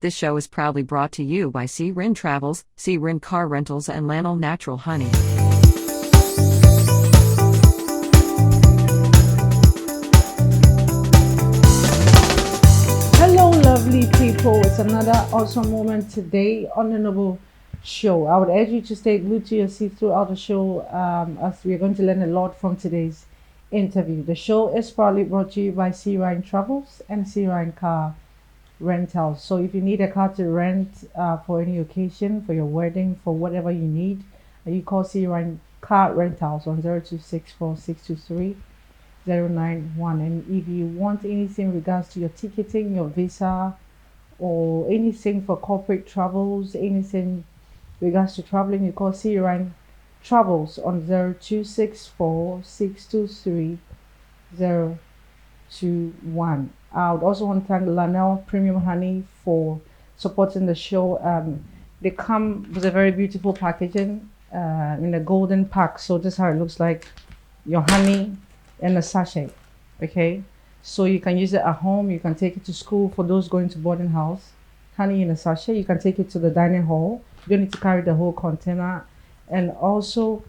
This show is proudly brought to you by Sea Rin Travels, Sea Rin Car Rentals, and Lanol Natural Honey. Hello, lovely people. It's another awesome moment today on the Noble Show. I would urge you to stay glued to your seat throughout the show as we're going to learn a lot from today's interview. The show is proudly brought to you by Sea Rin Travels and Sea Rin Car Rentals. So if you need a car to rent for any occasion, for your wedding, for whatever you need, you call Sea Rin Car Rentals on 0264 091. And if you want anything in regards to your ticketing, your visa, or anything for corporate travels, anything in regards to traveling, you call Sea Rin Travels on 0264 021. I would also want to thank Lanol Premium Honey for supporting the show. They come with a very beautiful packaging in a golden pack. So this is how it looks like. Your honey in a sachet. Okay, so you can use it at home. You can take it to school for those going to boarding house. Honey in a sachet. You can take it to the dining hall. You don't need to carry the whole container. And also,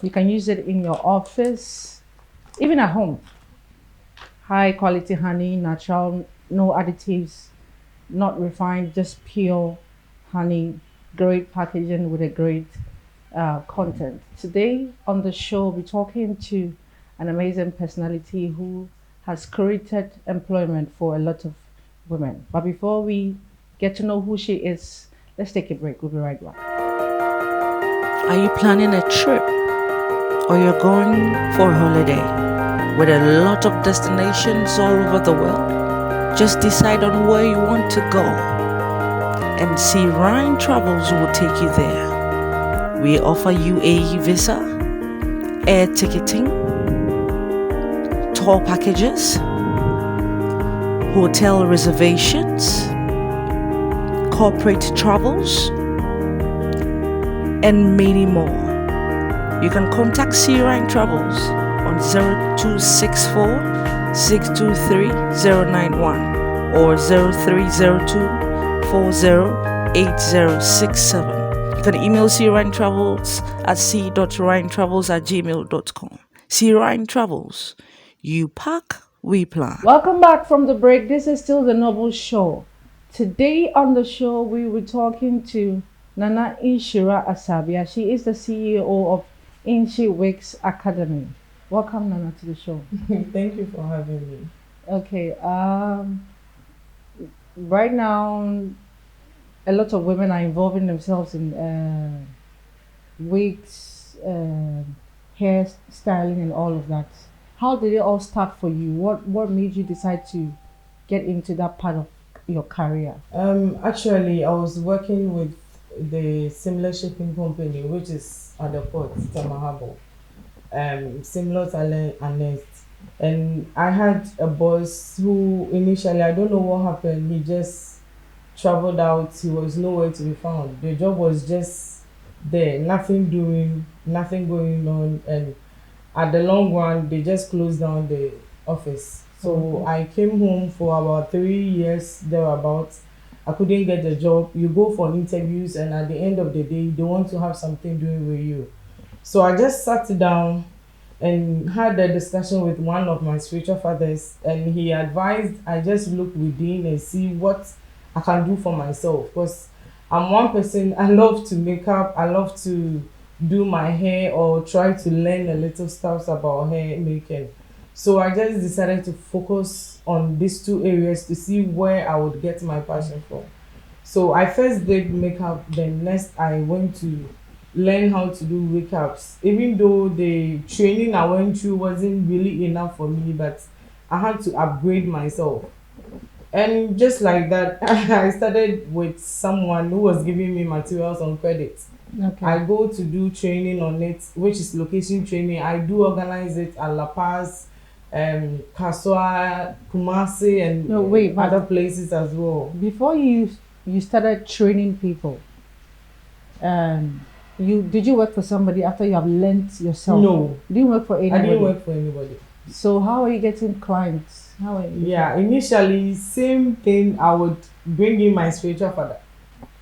you can use it in your office, even at home. High quality honey, natural, no additives, not refined, just pure honey. Great packaging with a great content. Today on the show, we're talking to an amazing personality who has created employment for a lot of women. But before we get to know who she is, let's take a break. We'll be right back. Are you planning a trip or you're going for a holiday with a lot of destinations all over the world? Just decide on where you want to go and Sea Rin Travels will take you there. We offer UAE visa, air ticketing, tour packages, hotel reservations, corporate travels, and many more. You can contact Sea Rin Travels on 0264 623 091 or 0302 408067. You can email Sea Rin Travels at c.rintravels@gmail.com. Sea Rin Travels. You pack, we plan. Welcome back from the break. This is still the Noble Show. Today on the show, we were talking to Nana Inshira Asabia. She is the CEO of Inshi Weeks Academy. Welcome, Nana, to the show. Thank you for having me. Okay. Right now, a lot of women are involving themselves in wigs, hair styling, and all of that. How did it all start for you? What made you decide to get into that part of your career? Actually, I was working with the similar shipping company, which is at the port, Tamahabo. Similar to Ernest. And I had a boss who initially, I don't know what happened, he just traveled out, he was nowhere to be found. The job was just there, nothing doing, nothing going on, and at the long run, they just closed down the office. So I came home for about 3 years, thereabouts. I couldn't get a job. You go for interviews, and at the end of the day, they want to have something doing with you. So I just sat down and had a discussion with one of my spiritual fathers, and he advised I just look within and see what I can do for myself. Because I'm one person, I love to make up, I love to do my hair or try to learn a little stuff about hair making. So I just decided to focus on these two areas to see where I would get my passion from. So I first did makeup, then next I went to learn how to do makeups. Even though the training I went through wasn't really enough for me, but I had to upgrade myself. And just like that, I started with someone who was giving me materials on credit. Okay. I go to do training on it, which is location training. I do organize it at La Paz, Kaswa, Kumasi, and other places as well. Before you started training people, did you work for somebody after you have learned yourself? No. You didn't work for anybody? I didn't work for anybody. So how are you getting clients? How are you? Yeah, initially, same thing. I would bring in my spiritual father.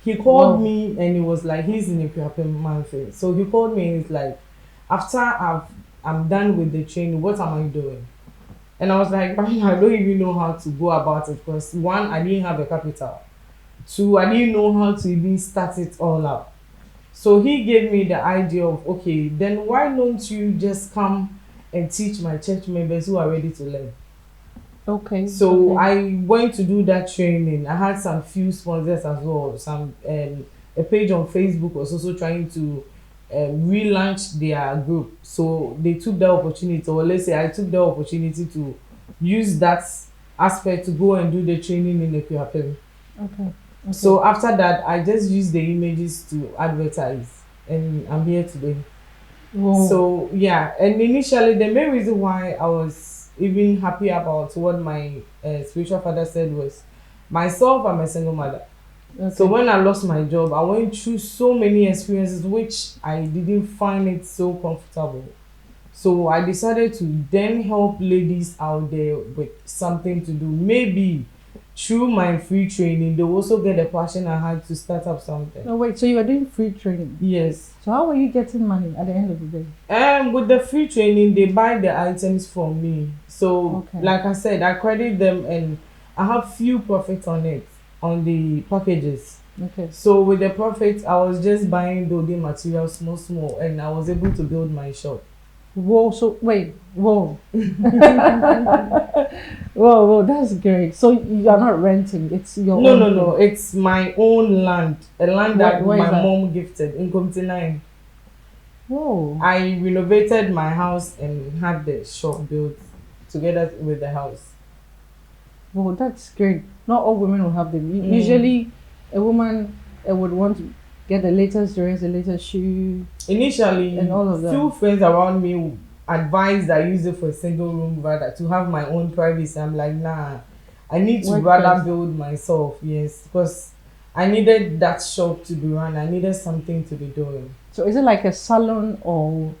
He called Whoa. me and he was like, he's in a mountain. So he called me and he's like, after I'm done with the training, what am I doing? And I was like, I don't even know how to go about it because one, I didn't have a capital. Two, I didn't know how to even start it all out. So he gave me the idea of, okay, then why don't you just come and teach my church members who are ready to learn? Okay. So okay. I went to do that training. I had some few sponsors as well. Some a page on Facebook was also trying to relaunch their group. So they took the opportunity, or let's say I took the opportunity to use that aspect to go and do the training in Equiapem. Okay. So after that, I just used the images to advertise, and I'm here today. Whoa. So yeah, and initially the main reason why I was even happy about what my spiritual father said was, myself, I'm a single mother. Okay. So when I lost my job, I went through so many experiences which I didn't find it so comfortable. So I decided to then help ladies out there with something to do. Maybe through my free training, they also get the passion I had to start up something. No, wait. So you were doing free training? Yes. So how were you getting money at the end of the day? With the free training, they buy the items from me. So, Okay. like I said, I credit them and I have few profits on it, on the packages. Okay. So with the profits, I was just buying building materials small, and I was able to build my shop. Whoa. So wait. Whoa. Whoa. That's great. So you are not renting. It's your No, own no, thing. no. It's my own land, a land that Where is my that? mom gifted in Comte 9. Whoa. I renovated my house and had the shop built together with the house. Whoa. That's great. Not all women will have them. Usually, a woman would want to get the latest dress, the latest shoe. Initially, And all of that. few friends around me advised I use it for a single room rather to have my own privacy. I'm like, nah, I need to Work rather first. build myself, yes, because I needed that shop to be run. I needed something to be doing. So is it like a salon or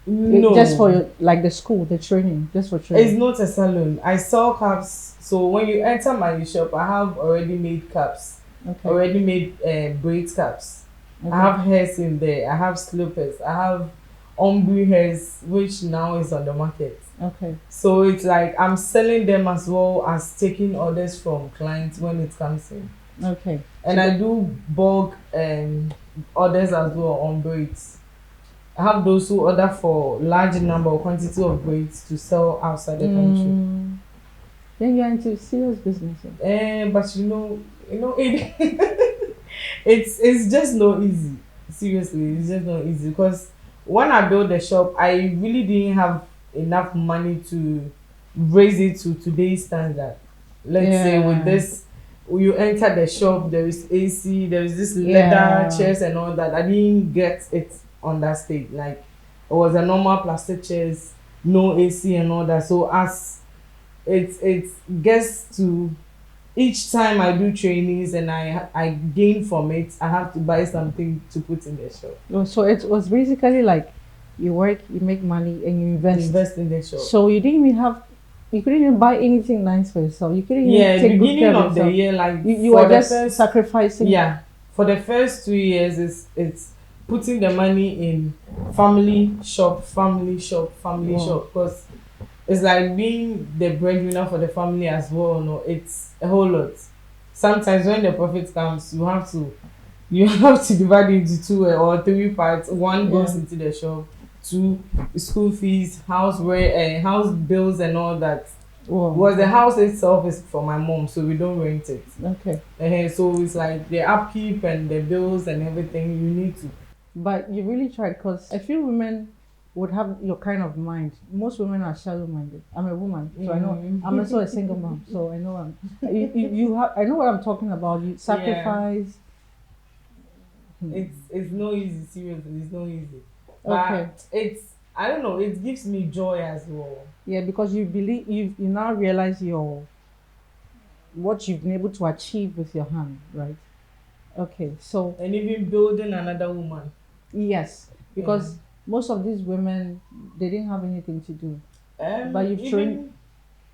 No, just for like the school, the training, just for it's training? not a salon. I sell caps. So when you enter my shop, I have already made caps, Okay. already made braid caps. Okay. I have hairs in there. I have slippers. I have ombre hairs, which now is on the market. Okay. So it's like I'm selling them as well as taking orders from clients when it comes in. Okay. And I do bulk orders as well on braids. I have those who order for large number or quantity of braids to sell outside the country. Then you're into serious business. But it it's just not easy. Seriously, it's just not easy because when I built the shop, I really didn't have enough money to raise it to today's standard. Let's say with this, you enter the shop, there is AC, there is this leather chairs and all that. I didn't get it on that stage. Like it was a normal plastic chairs, no AC and all that. So as it gets to each time I do trainings and I gain from it, I have to buy something to put in the shop. Oh, so it was basically like you work, you make money, and you invest. In the shop. So you didn't even have, you couldn't even buy anything nice for yourself. You couldn't even take good beginning care of the yourself. year, like You for were the just first, sacrificing. yeah, for the first 2 years, it's putting the money in family shop, family shop, family Wow. shop, because it's like being the breadwinner for the family as well. No, it's a whole lot. Sometimes when the profit comes, you have to divide it into 2 or 3 parts. One goes into the shop, 2 school fees, house rent, house bills and all that. Wow. Was the house itself is for my mom, so we don't rent it. Okay. So it's like the upkeep and the bills and everything you need to. But you really tried, because a few women would have your kind of mind. Most women are shallow minded. I'm a woman, so I know. I'm also a single mom, so I know I know what I'm talking about. You sacrifice. It's no easy, seriously, it's no easy. But Okay. it's, I don't know, it gives me joy as well. Yeah, because you believe you now realize what you've been able to achieve with your hand, right? Okay, so And even building another woman. yes, because most of these women, they didn't have anything to do. But you've trained.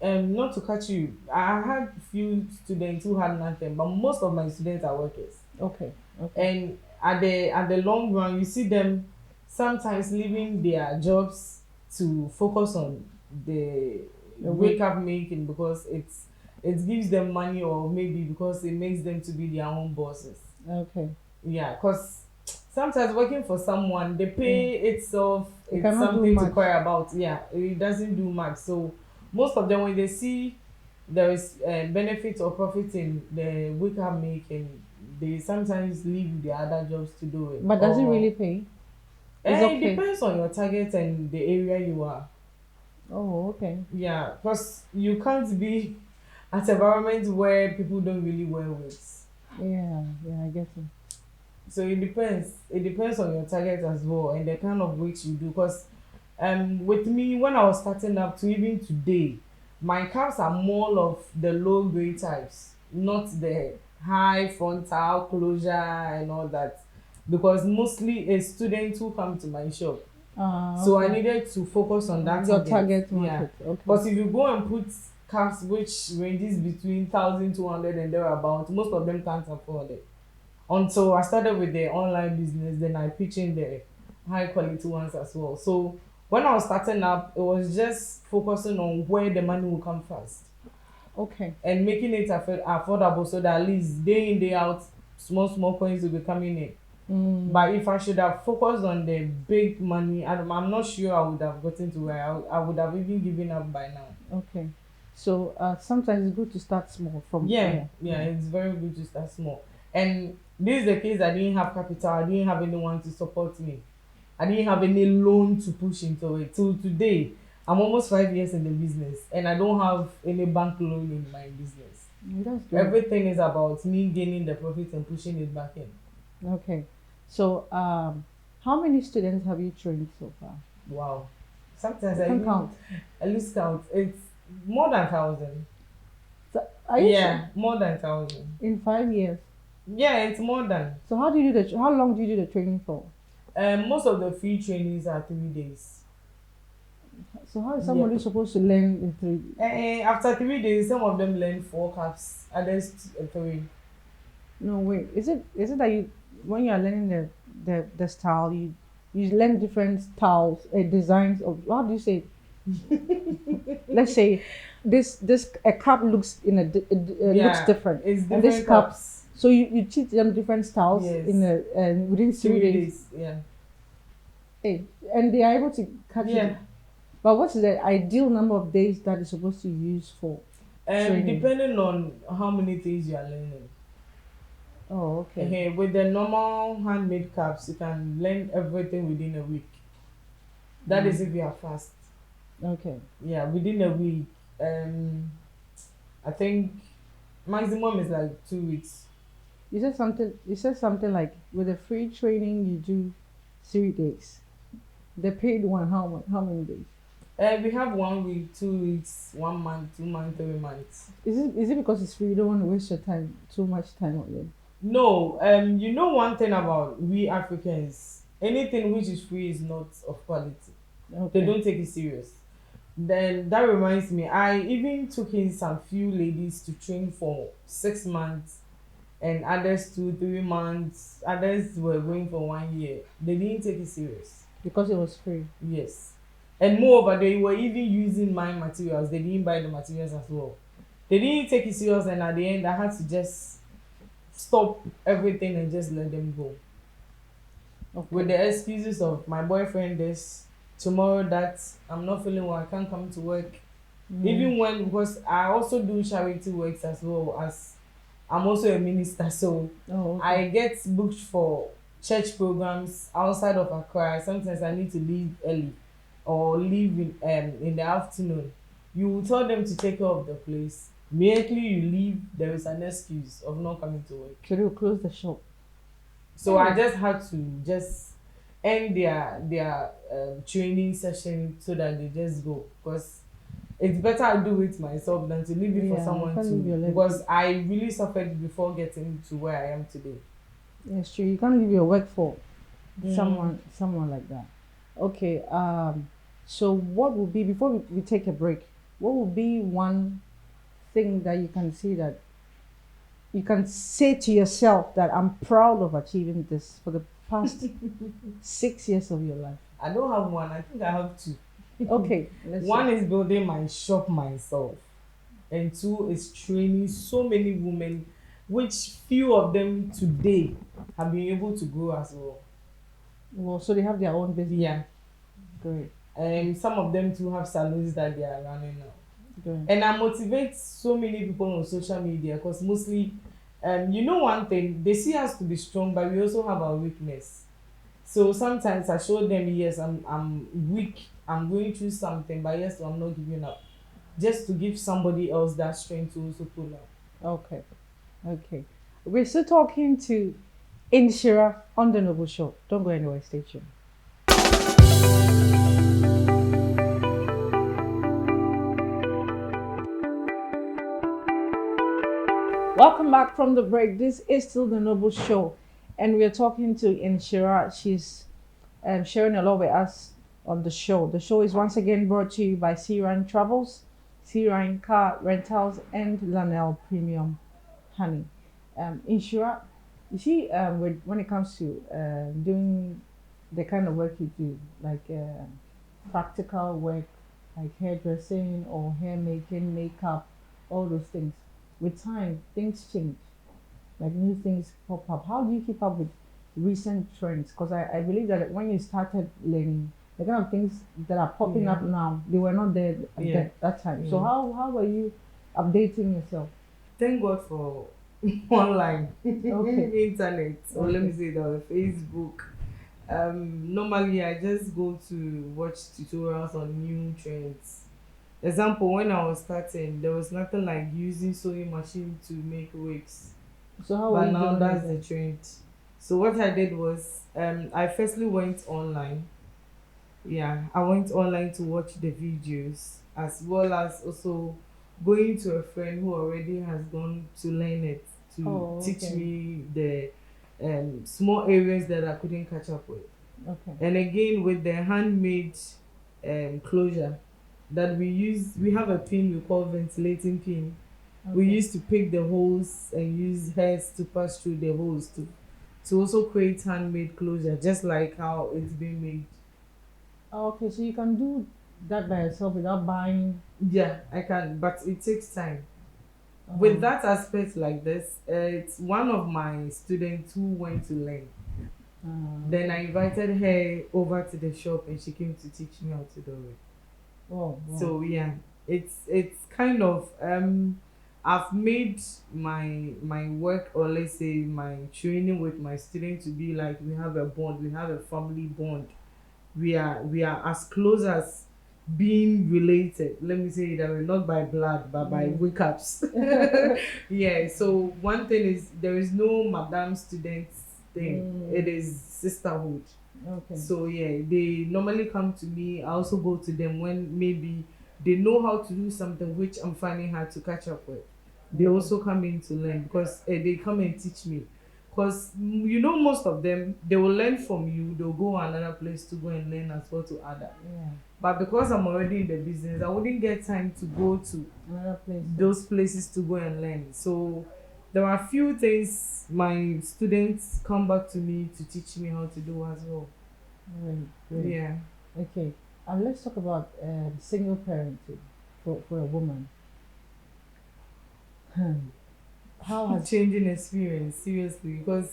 Even not to catch you, I had few students who had nothing, but most of my students are workers. Okay. Okay. And at the long run, you see them sometimes leaving their jobs to focus on the The wake up making because it gives them money, or maybe because it makes them to be their own bosses. Okay. Yeah, because sometimes working for someone, the pay itself, You it's cannot do something to much. cry about. Yeah, it doesn't do much. So most of them, when they see there is benefit or profit in the wake up making, they sometimes leave their other jobs to do it. But does it Or really pay? It's it okay. depends on your target and the area you are. Oh, okay. Yeah, because you can't be at environment where people don't really well with. Yeah. Yeah. I get it. So it depends. It depends on your target as well and the kind of weight you do. Because with me, when I was starting up to even today, my caps are more of the low grade types, not the high frontal closure and all that. Because mostly a student who come to my shop. So I Okay. needed to focus on that Your target. target Yeah. market. Okay. But if you go and put caps which ranges between 1,200 and thereabout, most of them can't afford it. Until I started with the online business, then I pitched in the high quality ones as well. So when I was starting up, it was just focusing on where the money will come first Okay. and making it affordable so that at least day in, day out, small coins will be coming in. But if I should have focused on the big money, I'm not sure I would have gotten to where I would have even given up by now. Okay. So sometimes it's good to start small from. Yeah, it's very good to start small. And this is the case. I didn't have capital. I didn't have anyone to support me. I didn't have any loan to push into it. Till today, I'm almost 5 years in the business, and I don't have any bank loan in my business. That's good. Everything is about me gaining the profit and pushing it back in. Okay. So how many students have you trained so far? Wow. Sometimes You I can even count. I lose count. It's more than 1,000. So, are you Yeah, more than 1,000. in 5 years? Yeah, it's more than. So how do you do the? How long do you do the training for? Most of the free trainings are 3 days. So how is somebody supposed to learn in 3? After 3 days, some of them learn 4 caps, others 3. No, wait. Is it that you when you are learning the style you learn different styles designs of how do you say it? Let's say this a cup looks looks different It's and different this cup. caps. So you teach them different styles Yes. in within 3 days. Yeah. Hey, and they are able to catch Yeah. it. But what's the ideal number of days that is supposed to use for training? Depending on how many things you are learning. Oh, okay. With the normal handmade caps, you can learn everything within a week. That is if you are fast. Okay. Yeah, within a week. I think maximum is like 2 weeks. You said something. You said something like with the free training you do 3 days. The paid one, how much? How many days? We have 1 week, 2 weeks, 1 month, 2 months, 3 months. Is it because it's free? You don't want to waste your time, too much time on it. No, you know one thing about we Africans, anything which is free is not of quality. Okay. They don't take it serious. Then that reminds me, I even took in some few ladies to train for 6 months, and others 2, 3 months. Others were going for 1 year. They didn't take it serious. Because it was free. Yes, and moreover, they were even using my materials. They didn't buy the materials as well. They didn't take it serious, and at the end, I had to just stop everything and just let them go Okay. with the excuses of my boyfriend this, tomorrow that, I'm not feeling well, I can't come to work. Even when, because I also do charity works as well, as I'm also a minister, so Oh, okay. I get booked for church programs outside of Accra. Sometimes I need to leave early or leave in the afternoon. You will tell them to take care of the place. Immediately you leave, there is an excuse of not coming to work. So they will close the shop. So I just had to just end their training session so that they just go, because it's better I do it myself than to leave it for Yeah, someone you can't leave your to, legs. because I really suffered before getting to where I am today. Yes, true. You can't leave your work for someone like that. Okay. So, what would be, before we take a break, what would be one thing that you can see that you can say to yourself that I'm proud of achieving this for the past 6 years of your life? I don't have one. I think I have two. Okay, let's One see. is building my shop myself, and two is training so many women, which few of them today have been able to grow as well. Well, so they have their own business. Yeah. Great, Some of them too have salons that they are running now. great. And I motivate so many people on social media because mostly, you know, one thing, they see us to be strong, but we also have our weakness. So sometimes I show them, yes, I'm weak, I'm going through something, but yes, I'm not giving up. Just to give somebody else that strength to also pull up. Okay, okay. We're still talking to Inshira on the Noble Show. Don't go anywhere, stay tuned. Welcome back from the break. This is still the Noble Show, and we're talking to Inshira. She's sharing a lot with us on the show. The show is once again brought to you by Ryan Travels, Ryan Car Rentals, and Lanel Premium Honey. Inshira, you see, when it comes to doing the kind of work you do, like practical work, like hairdressing or hair making, makeup, all those things. With time, things change, like new things pop up. How do you keep up with recent trends? Because I believe that when you started learning, the kind of things that are popping up now, they were not there at that time. So how were you updating yourself? Thank God for online Okay. internet, or let me say that Facebook. Normally I just go to watch tutorials on new trends. Example, when I was starting, there was nothing like using sewing machine to make wigs, So how were but you now doing that's it? the trend. So what I did was, I firstly went online. Yeah, I went online to watch the videos, as well as also going to a friend who already has gone to learn it, to Oh, teach okay. me the small areas that I couldn't catch up with. Okay. And again, with the handmade closure that we use, we have a pin we call ventilating pin. We Okay. used to pick the holes and use hairs to pass through the holes to also create handmade closure, just like how it's been made. Oh, okay, so you can do that by yourself without buying. Yeah, I can, but it takes time. With Oh, that aspect like this, it's one of my students who went to learn. Then I invited her over to the shop and she came to teach me how to do it. oh, wow. So yeah, it's kind of I've made my work, or let's say my training with my student, to be like we have a bond, we have a family bond. We are as close as being related. Let me say that we're not by blood but by wake ups. Yeah, so one thing is there is no madam student thing. It is sisterhood. Okay. So yeah, they normally come to me. I also go to them when maybe they know how to do something which I'm finding hard to catch up with. They also come in to learn because they come and teach me. Because you know, most of them, they will learn from you, they'll go another place to go and learn as well to other. Yeah. But because I'm already in the business, I wouldn't get time to go to Another place. those places to go and learn. So there are a few things my students come back to me to teach me how to do as well. Great, great. Yeah. Okay. And let's talk about single parenting for a woman. How has Changing experience, seriously, because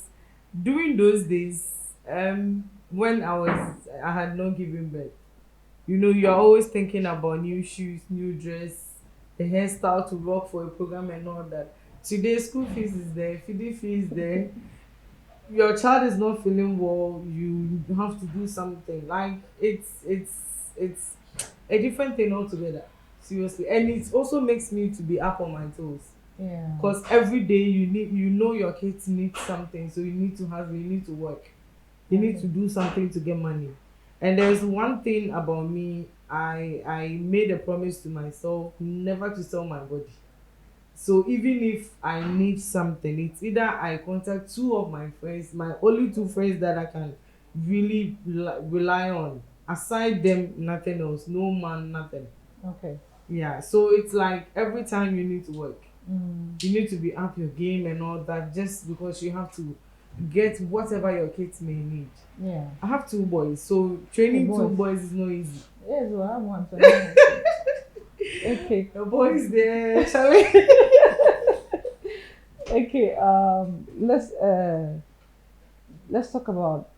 during those days, when I had not given birth, you know, you're always thinking about new shoes, new dress, the hairstyle to work for a program and all that. Today school fees is there, feeding fee is there, your child is not feeling well, you have to do something. Like it's a different thing altogether, seriously. And it also makes me to be up on my toes, yeah. because every day you know your kids need something, so you need to work, you need to do something to get money. And there's one thing about me, I made a promise to myself never to sell my body. So even if I need something, it's either I contact two of my friends, my only two friends that I can really rely on. Aside them, nothing else. No man, nothing. Okay. Yeah. So it's like every time you need to work, Mm. you need to be up your game and all that, just because you have to get whatever your kids may need. Yeah. I have 2 boys, so training Hey, 2 boys. boys is not easy. Yes, well, I want to. Okay. The boys there, shall we? Okay. Let's talk about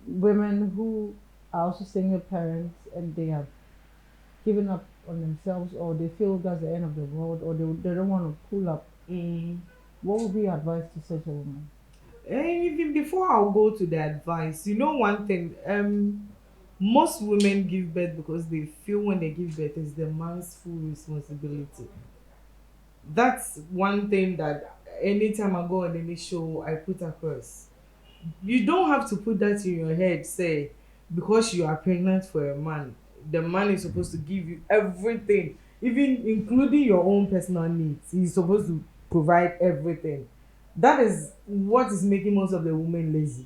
women who are also single parents and they have given up on themselves, or they feel that's the end of the world, or they don't want to pull up. What would be your advice to such a woman? And even before I'll go to the advice, you know one thing, most women give birth because they feel when they give birth is the man's full responsibility. That's one thing that anytime I go on any show, I put across. You don't have to put that in your head, say, because you are pregnant for a man, the man is supposed to give you everything, even including your own personal needs. He's supposed to provide everything. That is what is making most of the women lazy.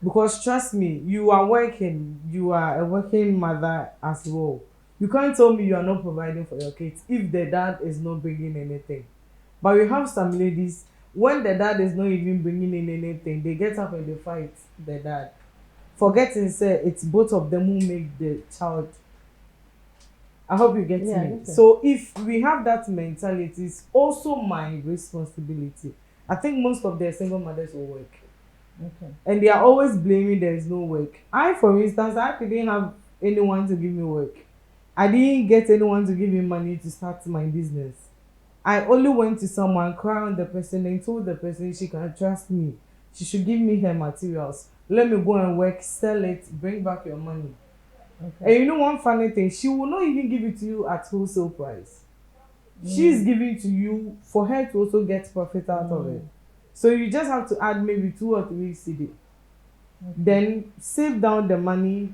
Because trust me, you are working, you are a working mother as well. You can't tell me you are not providing for your kids if the dad is not bringing anything. But we have some ladies, when the dad is not even bringing in anything, they get up and they fight the dad, forgetting say it's both of them who make the child. I hope you get Yeah, me. okay. So if we have that mentality, it's also my responsibility. I think most of the single mothers will work, Okay. and they are always blaming there is no work. I, for instance, I didn't have anyone to give me work. I didn't get anyone to give me money to start my business. I only went to someone, cried on the person, and told the person she can trust me. She should give me her materials. Let me go and work, sell it, bring back your money. And Okay. you know one funny thing, she will not even give it to you at wholesale price. She's giving to you for her to also get profit out of it. So you just have to add maybe 2 or 3 CD. Then save down the money.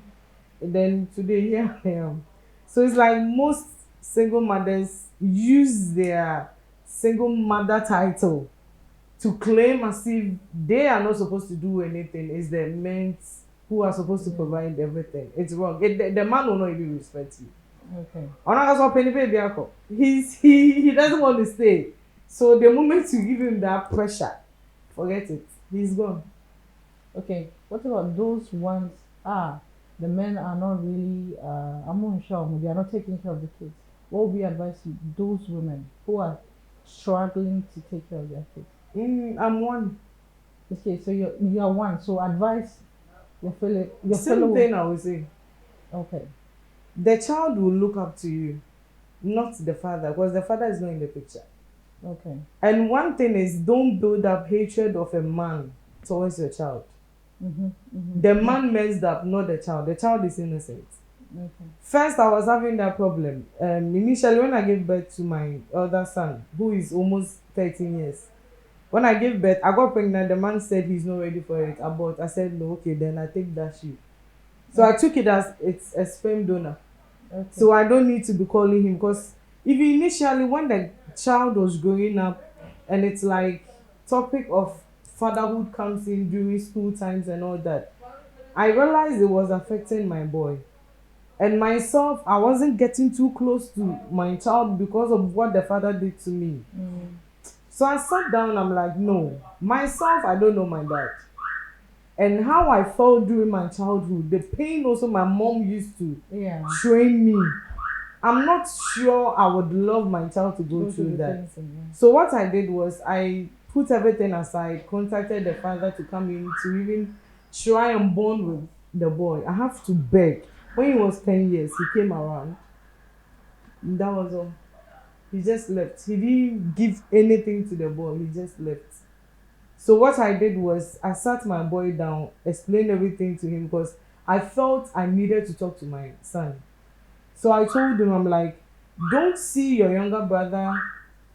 And then today here I am. So it's like most single mothers use their single mother title to claim as if they are not supposed to do anything. It's the men who are supposed to provide everything. It's wrong. The man will not even respect you. Okay. He doesn't want to stay. So the moment you give him that pressure, forget it. He's gone. Okay. What about those ones? The men are not really. I'm not sure. They are not taking care of the kids. What would be advice to those women who are struggling to take care of their kids? I'm one. Okay, so you are one. So advise your Same fellow. thing I would say. Okay. The child will look up to you, not the father, because the father is not in the picture. Okay. And one thing is, don't build up hatred of a man towards your child. The man messed up, not the child. The child is innocent. Okay. First, I was having that problem. Initially, when I gave birth to my elder son, who is almost 13 years, when I gave birth, I got pregnant. The man said he's not ready for it. Abort. I said no. Okay, then I take that shit. So I took it as it's a sperm donor. Okay. So I don't need to be calling him, because even initially when the child was growing up and it's like topic of fatherhood comes in during school times and all that, I realized it was affecting my boy. And myself, I wasn't getting too close to my child because of what the father did to me. So I sat down, I'm like, no, myself, I don't know my dad. And how I felt during my childhood, the pain also my mom used to train me. I'm not sure I would love my child to go through that. So what I did was I put everything aside, contacted the father to come in to even try and bond with the boy. I have to beg. When he was 10 years, he came around. That was all. He just left. He didn't give anything to the boy. He just left. So what I did was I sat my boy down, explained everything to him, because I felt I needed to talk to my son. So I told him, I'm like, don't see your younger brother,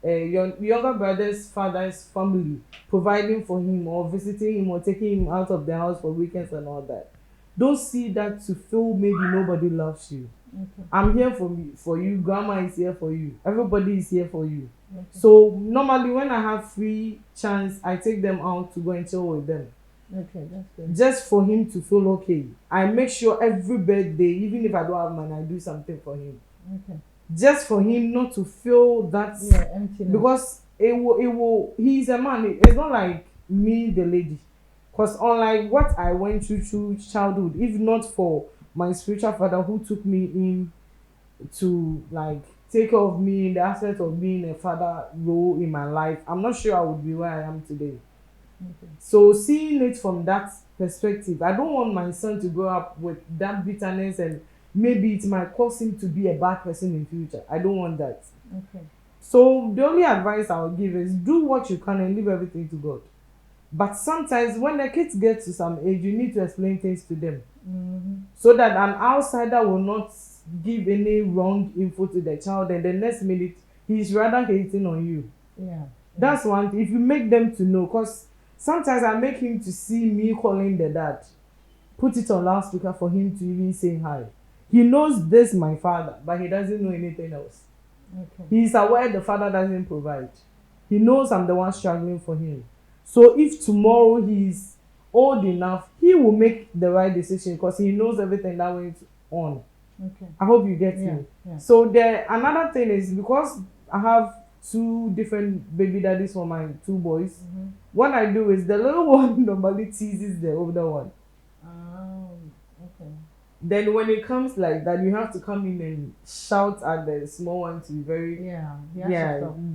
your younger brother's father's family providing for him or visiting him or taking him out of the house for weekends and all that. Don't see that to feel maybe nobody loves you. Okay. I'm here for you. Grandma is here for you. Everybody is here for you. Okay. So normally when I have free chance, I take them out to go and chill with them. Okay, that's good. just for him to feel okay. I make sure every birthday, even if I don't have money, I do something for him. Okay. Just for him not to feel that, Yeah, emptiness. because he's a man. It's not like me, the lady. Because unlike what I went through childhood, if not for my spiritual father who took me in to like take care of me in the aspect of being a father role in my life, I'm not sure I would be where I am today. Okay. So seeing it from that perspective, I don't want my son to grow up with that bitterness, and maybe it might cause him to be a bad person in future. I don't want that. Okay. So the only advice I would give is do what you can and leave everything to God. But sometimes when the kids get to some age, you need to explain things to them, so that an outsider will not give any wrong info to the child, and the next minute he's rather hating on you. Yeah. That's one thing. If you make them to know, because sometimes I make him to see me calling the dad, put it on loudspeaker for him to even say hi. He knows this my father, but he doesn't know anything else. Okay. He's aware the father doesn't provide. He knows I'm the one struggling for him. So if tomorrow he's old enough, he will make the right decision because he knows everything that went on. Okay. I hope you get Yeah. me. Yeah. So another thing is, because I have two different baby daddies for my two boys, what I do is the little one normally teases the older one. Okay. Then when it comes like that, you have to come in and shout at the small one to be very be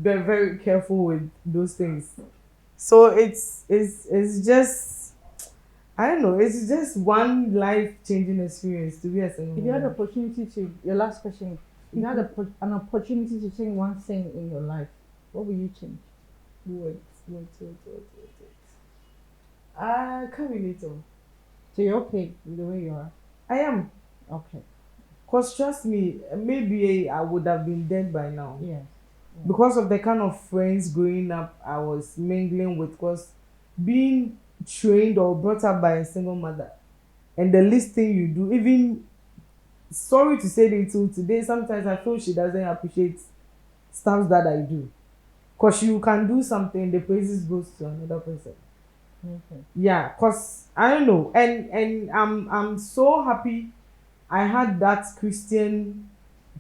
very careful with those things. So it's just, I don't know, it's just one life changing experience to be a single If you had the mother. opportunity to, your last question, if you had an opportunity to change one thing in your life, what would you change? Wait. Caminator. So you're okay with the way you are? I am. Okay. Because trust me, maybe I would have been dead by now. Yeah. Because of the kind of friends growing up I was mingling with, because being trained or brought up by a single mother, and the least thing you do, even, sorry to say it till today, sometimes I feel she doesn't appreciate stuff that I do. Because you can do something, the praises goes to another person. Okay. Yeah, because I don't know, and I'm so happy I had that Christian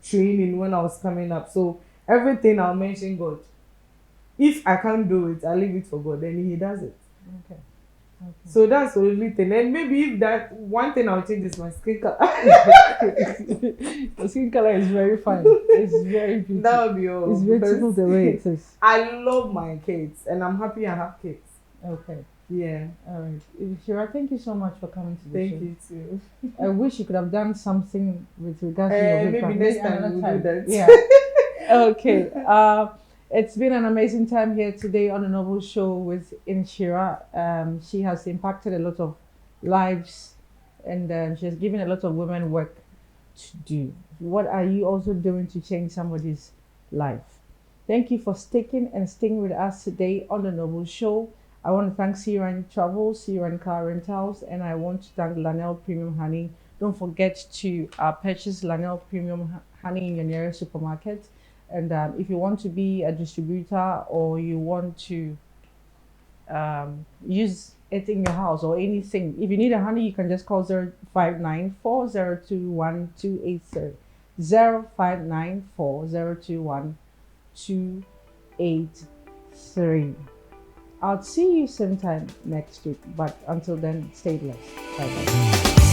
training when I was coming up. So everything I'll mention God. If I can't do it, I leave it for God, and He does it. Okay. So that's the only thing. And maybe if that one thing I'll change is my skin color. The skin color is very fine. It's very beautiful. That would be all. It's beautiful the way it is. I love my kids, and I'm happy I have kids. Okay. Yeah. All right. Shira, thank you so much for coming to the show. Thank you too. I wish you could have done something with regards to your Maybe background. next time another we'll do that. Yeah. Okay. It's been an amazing time here today on the Noble Show with Shira. She has impacted a lot of lives, and she has given a lot of women work to do. What are you also doing to change somebody's life? Thank you for sticking and staying with us today on the Noble Show. I want to thank Siren Travels, Siren Car Rentals, and I want to thank Lanel Premium Honey. Don't forget to purchase Lanel Premium Honey in your nearest supermarket. And if you want to be a distributor, or you want to use it in your house or anything, if you need a honey, you can just call 0594021280. 0594021283. I'll see you sometime next week, but until then, stay blessed. Bye bye.